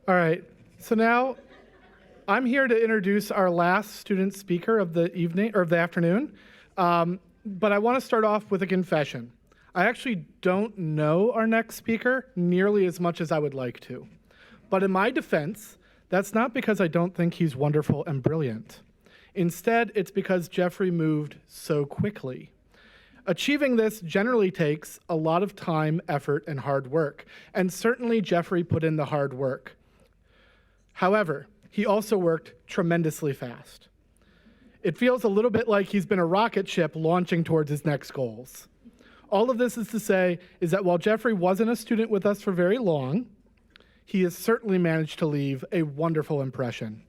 All right, so now I'm here to introduce our last student speaker of the evening or of the afternoon. But I want to start off with a confession. I actually don't know our next speaker nearly as much as I would like to. But in my defense, that's not because I don't think he's wonderful and brilliant. Instead, it's because Jeffrey moved so quickly. Achieving this generally takes a lot of time, effort, and hard work, and certainly Jeffrey put in the hard work. However, he also worked tremendously fast. It feels a little bit like he's been a rocket ship launching towards his next goals. All of this is to say is that while Jeffrey wasn't a student with us for very long, he has certainly managed to leave a wonderful impression.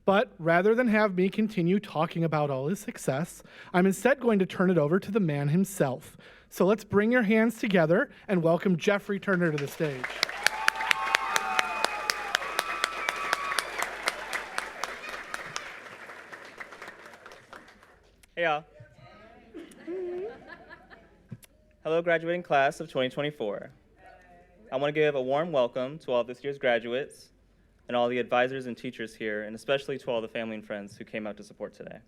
But rather than have me continue talking about all his success, I'm instead going to turn it over to the man himself. So let's bring your hands together and welcome Jeffrey Turner to the stage. Hey, y'all. Hello, graduating class of 2024. I want to give a warm welcome to all of this year's graduates and all the advisors and teachers here, and especially to all the family and friends who came out to support today.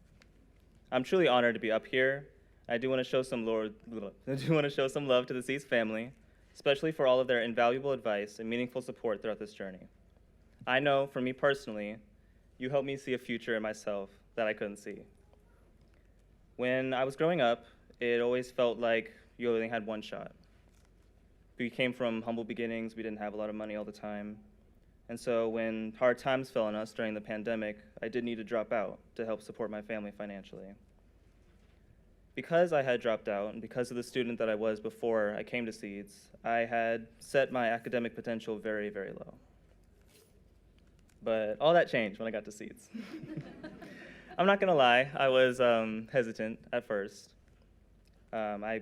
I'm truly honored to be up here. I do want to show some love to the Seeds family, especially for all of their invaluable advice and meaningful support throughout this journey. I know, for me personally, you helped me see a future in myself that I couldn't see. When I was growing up, it always felt like you only had one shot. We came from humble beginnings. We didn't have a lot of money all the time. And so when hard times fell on us during the pandemic, I did need to drop out to help support my family financially. Because I had dropped out and because of the student that I was before I came to Seeds, I had set my academic potential very, very low. But all that changed when I got to Seeds. I'm not gonna lie, I was hesitant at first. I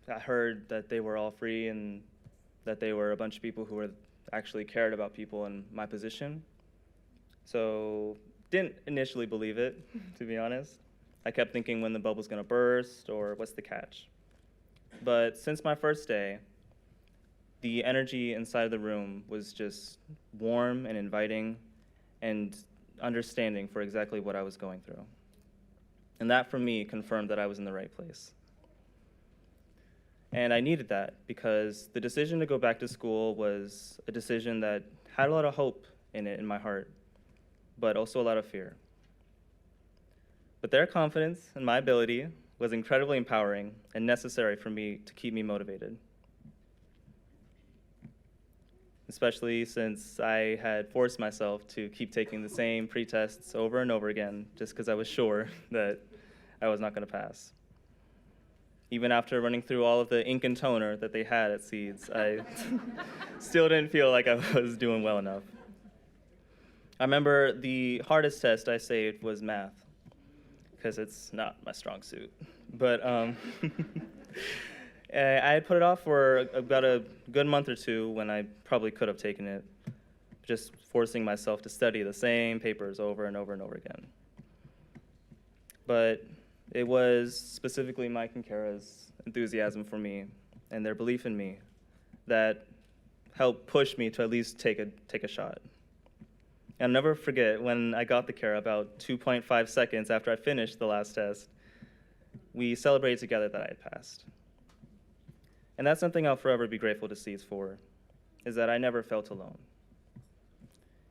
heard that they were all free and that they were a bunch of people who were actually cared about people in my position. So didn't initially believe it, to be honest. I kept thinking when the bubble's gonna burst or what's the catch. But since my first day, the energy inside of the room was just warm and inviting and understanding for exactly what I was going through. And that, for me, confirmed that I was in the right place. And I needed that because the decision to go back to school was a decision that had a lot of hope in it in my heart, but also a lot of fear. But their confidence in my ability was incredibly empowering and necessary for me to keep me motivated. Especially since I had forced myself to keep taking the same pre-tests over and over again just because I was sure that I was not going to pass. Even after running through all of the ink and toner that they had at Seeds, I still didn't feel like I was doing well enough. I remember the hardest test I saved was math, because it's not my strong suit. But I had put it off for about a good month or two when I probably could have taken it, just forcing myself to study the same papers over and over and over again. But it was specifically Mike and Kara's enthusiasm for me and their belief in me that helped push me to at least take a shot. And I'll never forget when I got the Kara about 2.5 seconds after I finished the last test, we celebrated together that I had passed. And that's something I'll forever be grateful to Seeds for, is that I never felt alone.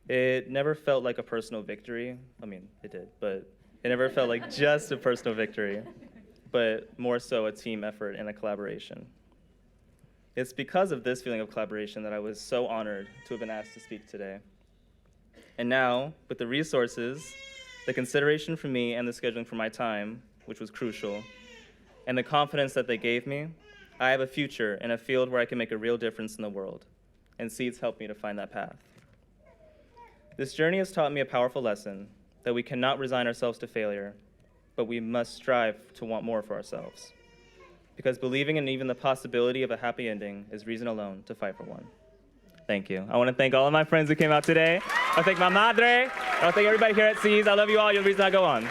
It never felt like a personal victory. I mean, it did, but it never felt like just a personal victory, but more so a team effort and a collaboration. It's because of this feeling of collaboration that I was so honored to have been asked to speak today. And now, with the resources, the consideration for me and the scheduling for my time, which was crucial, and the confidence that they gave me, I have a future in a field where I can make a real difference in the world, and Seeds helped me to find that path. This journey has taught me a powerful lesson that we cannot resign ourselves to failure, but we must strive to want more for ourselves. Because believing in even the possibility of a happy ending is reason alone to fight for one. Thank you. I want to thank all of my friends who came out today. I thank my madre. I want to thank everybody here at Seeds. I love you all. You're the reason I go on.